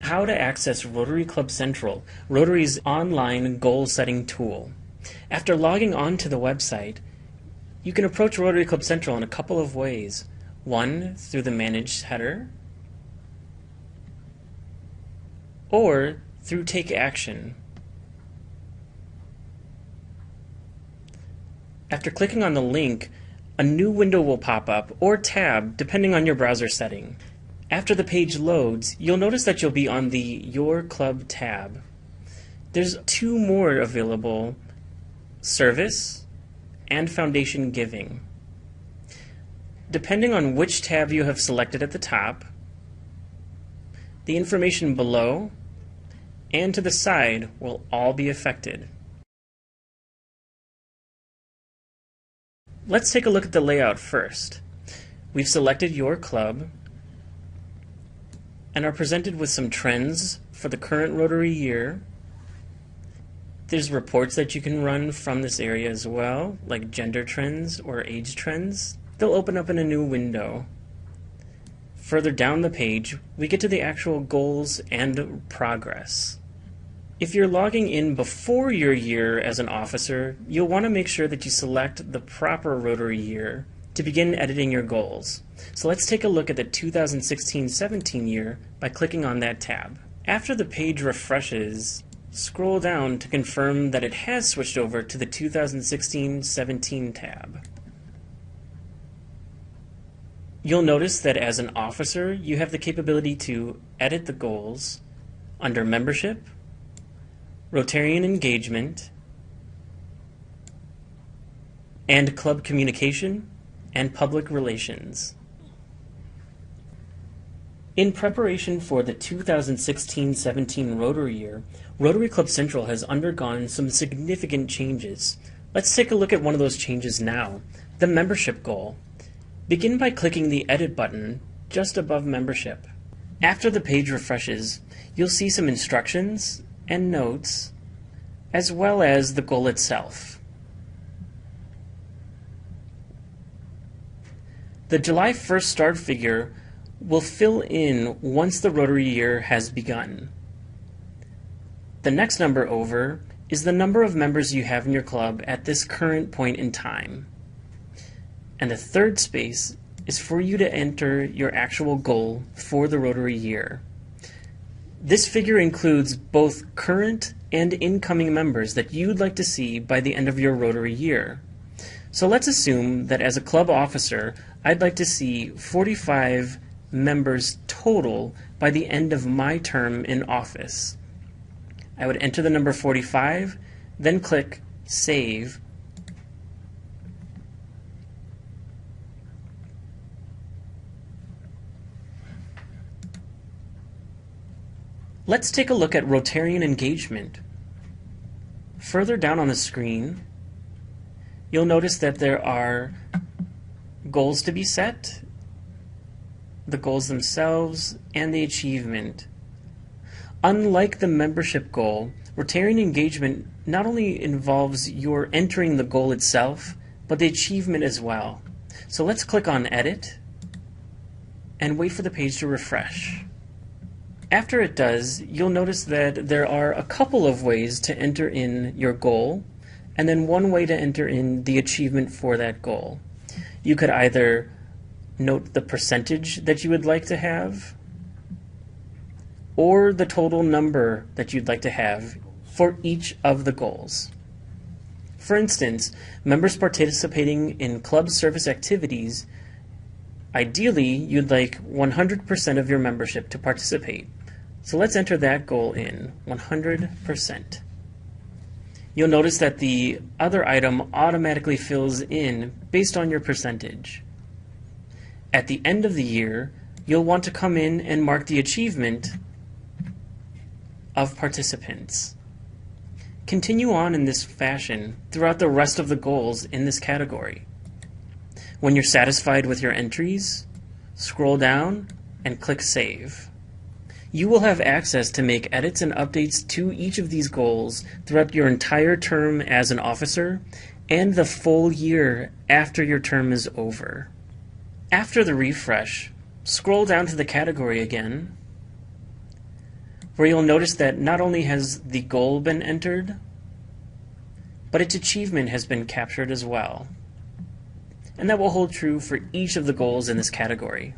how to access Rotary Club Central, Rotary's online goal-setting tool. After logging on to the website, you can approach Rotary Club Central in a couple of ways. One, through the Manage header, or through Take Action. After clicking on the link, a new window will pop up, or tab, depending on your browser setting. After the page loads, you'll notice that you'll be on the Your Club tab. There's two more available: Service and Foundation Giving. Depending on which tab you have selected at the top, the information below and to the side will all be affected. Let's take a look at the layout first. We've selected Your Club and are presented with some trends for the current Rotary year. There's reports that you can run from this area as well, like gender trends or age trends. They'll open up in a new window. Further down the page, we get to the actual goals and progress. If you're logging in before your year as an officer, you'll want to make sure that you select the proper Rotary year to begin editing your goals. So let's take a look at the 2016-17 year by clicking on that tab. After the page refreshes, scroll down to confirm that it has switched over to the 2016-17 tab. You'll notice that as an officer, you have the capability to edit the goals under Membership, Rotarian Engagement, and Club Communication and Public Relations. In preparation for the 2016-17 Rotary year, Rotary Club Central has undergone some significant changes. Let's take a look at one of those changes now, the membership goal. Begin by clicking the Edit button just above Membership. After the page refreshes, you'll see some instructions and notes, as well as the goal itself. The July 1st start figure will fill in once the Rotary year has begun. The next number over is the number of members you have in your club at this current point in time. And the third space is for you to enter your actual goal for the Rotary year. This figure includes both current and incoming members that you'd like to see by the end of your Rotary year. So let's assume that as a club officer, I'd like to see 45 members total by the end of my term in office. I would enter the number 45, then click Save. Let's take a look at Rotarian Engagement. Further down on the screen, you'll notice that there are goals to be set, the goals themselves, and the achievement. Unlike the membership goal, Rotarian Engagement not only involves your entering the goal itself, but the achievement as well. So let's click on Edit and wait for the page to refresh. After it does, you'll notice that there are a couple of ways to enter in your goal, and then one way to enter in the achievement for that goal. You could either note the percentage that you would like to have, or the total number that you'd like to have for each of the goals. For instance, members participating in club service activities, ideally you'd like 100% of your membership to participate. So let's enter that goal in, 100%. You'll notice that the other item automatically fills in based on your percentage. At the end of the year, you'll want to come in and mark the achievement of participants. Continue on in this fashion throughout the rest of the goals in this category. When you're satisfied with your entries, scroll down and click Save. You will have access to make edits and updates to each of these goals throughout your entire term as an officer and the full year after your term is over. After the refresh, scroll down to the category again, where you'll notice that not only has the goal been entered, but its achievement has been captured as well. And that will hold true for each of the goals in this category.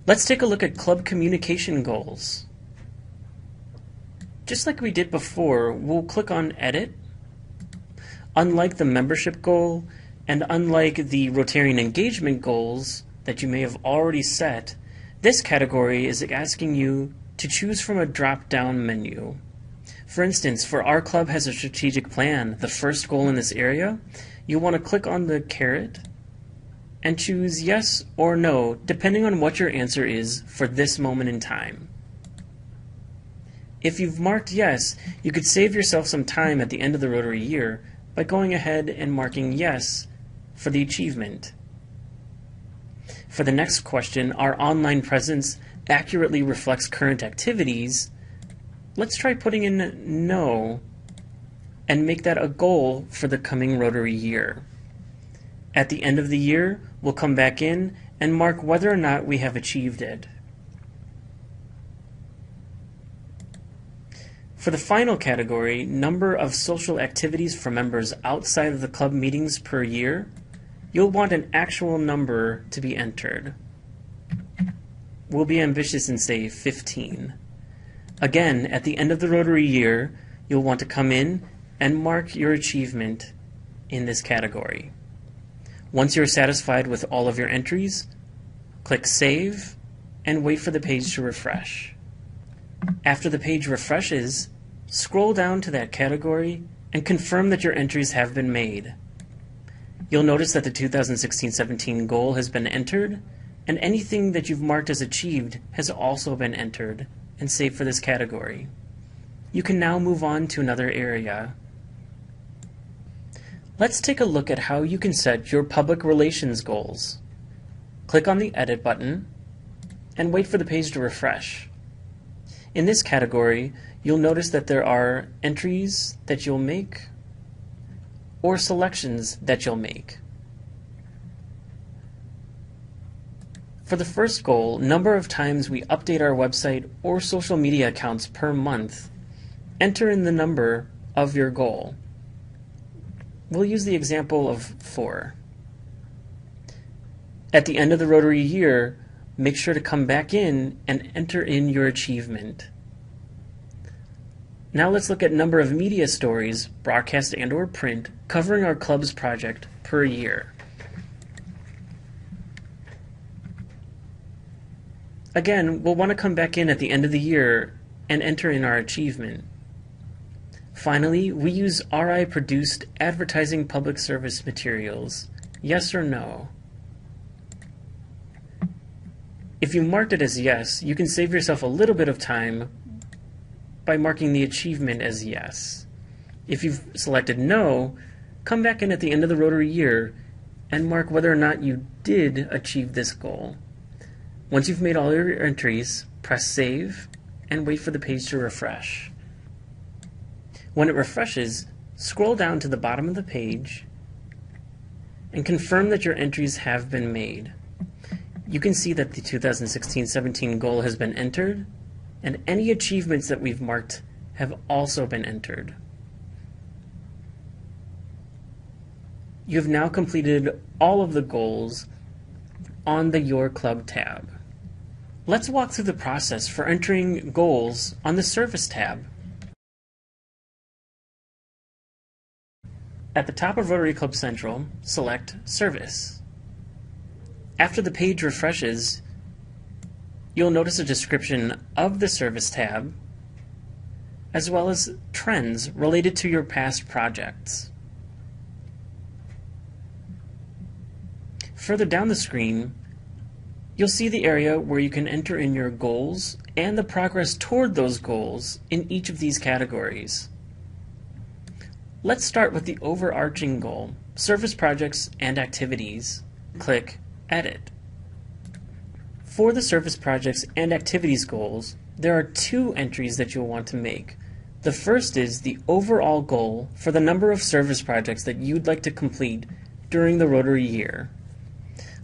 Let's take a look at club communication goals. Just like we did before, we'll click on Edit. Unlike the membership goal, and unlike the Rotarian engagement goals that you may have already set, this category is asking you to choose from a drop-down menu. For instance, for Our Club Has a Strategic Plan, the first goal in this area, you'll want to click on the caret and choose yes or no, depending on what your answer is for this moment in time. If you've marked yes, you could save yourself some time at the end of the Rotary year by going ahead and marking yes for the achievement. For the next question, our online presence accurately reflects current activities, let's try putting in no and make that a goal for the coming Rotary year. At the end of the year, we'll come back in and mark whether or not we have achieved it. For the final category, number of social activities for members outside of the club meetings per year, you'll want an actual number to be entered. We'll be ambitious and say 15. Again, at the end of the Rotary year, you'll want to come in and mark your achievement in this category. Once you're satisfied with all of your entries, click Save and wait for the page to refresh. After the page refreshes, scroll down to that category and confirm that your entries have been made. You'll notice that the 2016-17 goal has been entered, and anything that you've marked as achieved has also been entered and saved for this category. You can now move on to another area. Let's take a look at how you can set your public relations goals. Click on the Edit button and wait for the page to refresh. In this category, you'll notice that there are entries that you'll make or selections that you'll make. For the first goal, number of times we update our website or social media accounts per month, enter in the number of your goal. We'll use the example of 4. At the end of the Rotary year, make sure to come back in and enter in your achievement. Now let's look at number of media stories, broadcast and or print, covering our club's project per year. Again, we'll want to come back in at the end of the year and enter in our achievement. Finally, we use RI produced advertising public service materials. Yes or no? If you marked it as yes, you can save yourself a little bit of time by marking the achievement as yes. If you've selected no, come back in at the end of the Rotary year and mark whether or not you did achieve this goal. Once you've made all your entries, press Save and wait for the page to refresh. When it refreshes, scroll down to the bottom of the page and confirm that your entries have been made. You can see that the 2016-17 goal has been entered, and any achievements that we've marked have also been entered. You have now completed all of the goals on the Your Club tab. Let's walk through the process for entering goals on the Service tab. At the top of Rotary Club Central, select Service. After the page refreshes, you'll notice a description of the Service tab, as well as trends related to your past projects. Further down the screen, you'll see the area where you can enter in your goals and the progress toward those goals in each of these categories. Let's start with the overarching goal, Service Projects and Activities. Click Edit. For the Service Projects and Activities goals, there are 2 entries that you'll want to make. The first is the overall goal for the number of service projects that you'd like to complete during the Rotary year.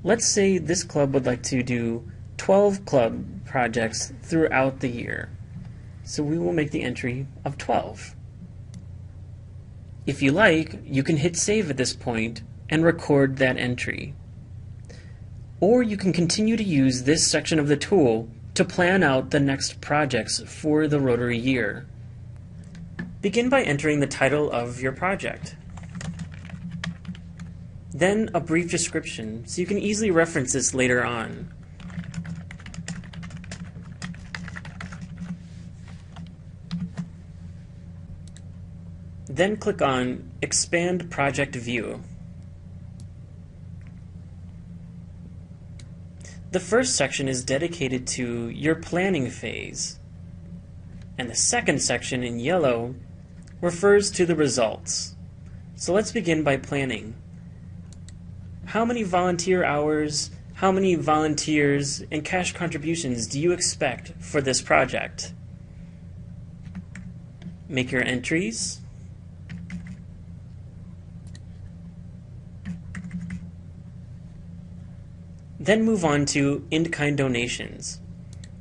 Let's say this club would like to do 12 club projects throughout the year. So we will make the entry of 12. If you like, you can hit save at this point and record that entry. Or you can continue to use this section of the tool to plan out the next projects for the Rotary year. Begin by entering the title of your project. Then a brief description, so you can easily reference this later on. Then click on Expand Project View. The first section is dedicated to your planning phase, and the second section in yellow refers to the results. So let's begin by planning. How many volunteer hours, how many volunteers, and cash contributions do you expect for this project? Make your entries. Then move on to in-kind donations.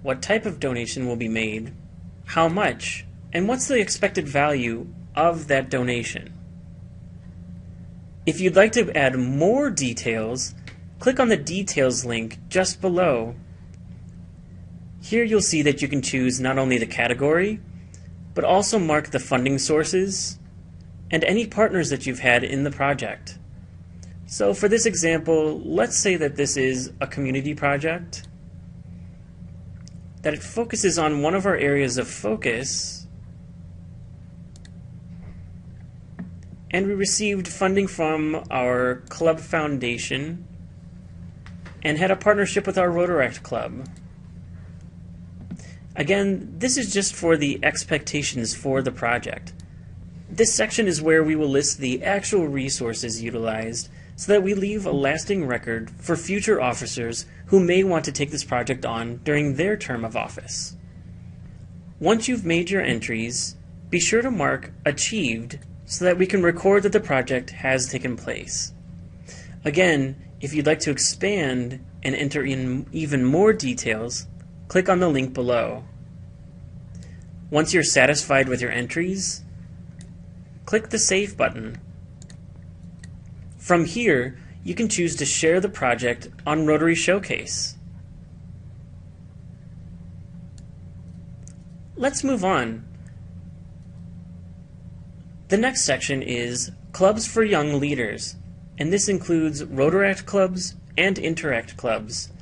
What type of donation will be made, how much, and what's the expected value of that donation. If you'd like to add more details, click on the Details link just below. Here you'll see that you can choose not only the category, but also mark the funding sources and any partners that you've had in the project. So for this example, let's say that this is a community project, that it focuses on one of our areas of focus, and we received funding from our club foundation and had a partnership with our Rotaract Club. Again, this is just for the expectations for the project. This section is where we will list the actual resources utilized so that we leave a lasting record for future officers who may want to take this project on during their term of office. Once you've made your entries, be sure to mark Achieved so that we can record that the project has taken place. Again, if you'd like to expand and enter in even more details, click on the link below. Once you're satisfied with your entries, click the Save button. From here, you can choose to share the project on Rotary Showcase. Let's move on. The next section is Clubs for Young Leaders, and this includes Rotaract clubs and Interact clubs.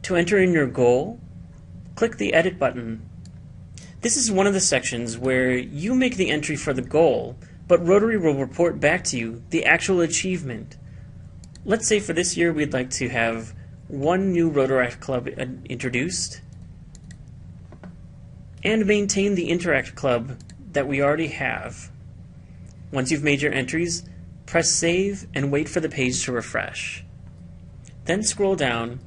To enter in your goal, click the Edit button. This is one of the sections where you make the entry for the goal, but Rotary will report back to you the actual achievement. Let's say for this year we'd like to have one new Rotaract club introduced and maintain the Interact club that we already have. Once you've made your entries, press Save and wait for the page to refresh. Then scroll down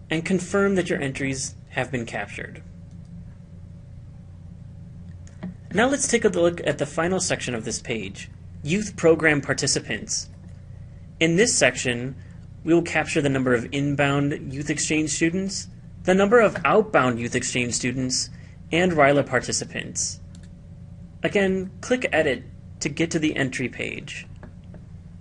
and confirm that your entries have been captured. Now let's take a look at the final section of this page, Youth Program Participants. In this section, we will capture the number of inbound youth exchange students, the number of outbound youth exchange students, and RYLA participants. Again, click Edit to get to the entry page.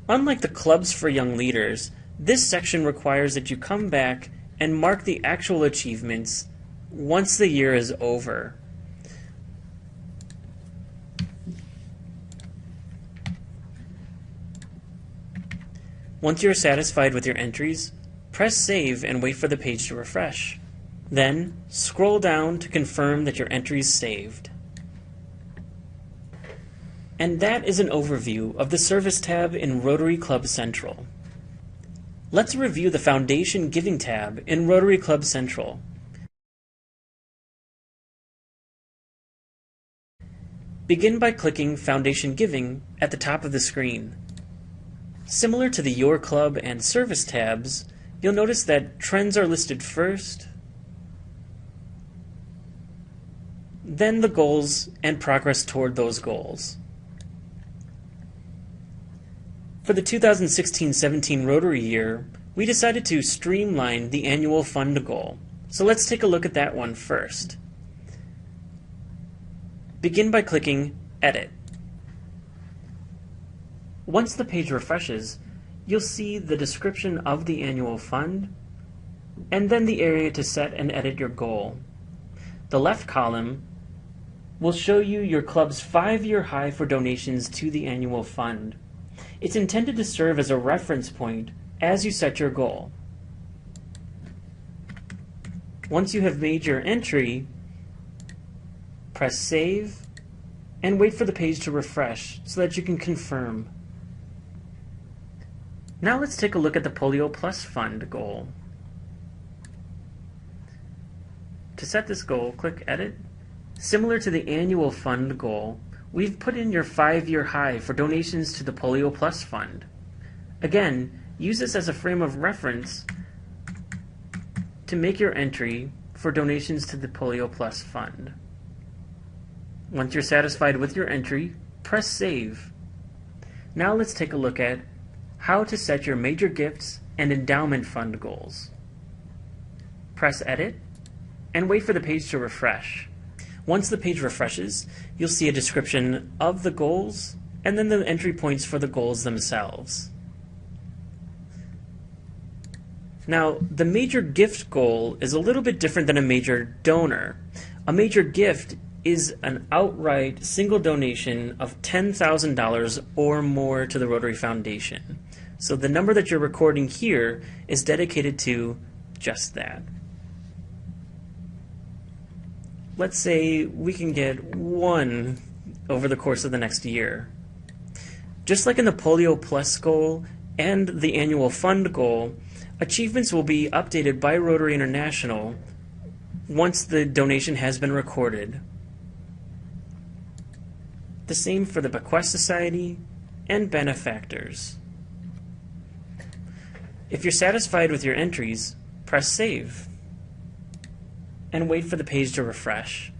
Unlike the Clubs for Young Leaders, this section requires that you come back and mark the actual achievements once the year is over. Once you're satisfied with your entries, press Save and wait for the page to refresh. Then, scroll down to confirm that your entry is saved. And that is an overview of the Service tab in Rotary Club Central. Let's review the Foundation Giving tab in Rotary Club Central. Begin by clicking Foundation Giving at the top of the screen. Similar to the Your Club and Service tabs, you'll notice that trends are listed first, then the goals and progress toward those goals. For the 2016-17 Rotary year, we decided to streamline the annual fund goal. So let's take a look at that one first. Begin by clicking Edit. Once the page refreshes, you'll see the description of the annual fund, and then the area to set and edit your goal. The left column will show you your club's 5-year high for donations to the annual fund. It's intended to serve as a reference point as you set your goal. Once you have made your entry, press Save and wait for the page to refresh so that you can confirm. Now let's take a look at the Polio Plus Fund goal. To set this goal, click Edit. Similar to the annual fund goal, we've put in your 5-year high for donations to the Polio Plus Fund. Again, use this as a frame of reference to make your entry for donations to the Polio Plus Fund. Once you're satisfied with your entry, press Save. Now let's take a look at how to set your major gifts and endowment fund goals. Press Edit and wait for the page to refresh. Once the page refreshes, you'll see a description of the goals and then the entry points for the goals themselves. Now, the major gift goal is a little bit different than a major donor. A major gift is an outright single donation of $10,000 or more to the Rotary Foundation. So the number that you're recording here is dedicated to just that. Let's say we can get 1 over the course of the next year. Just like in the Polio Plus goal and the annual fund goal, achievements will be updated by Rotary International once the donation has been recorded. The same for the Bequest Society and benefactors. If you're satisfied with your entries, press Save and wait for the page to refresh.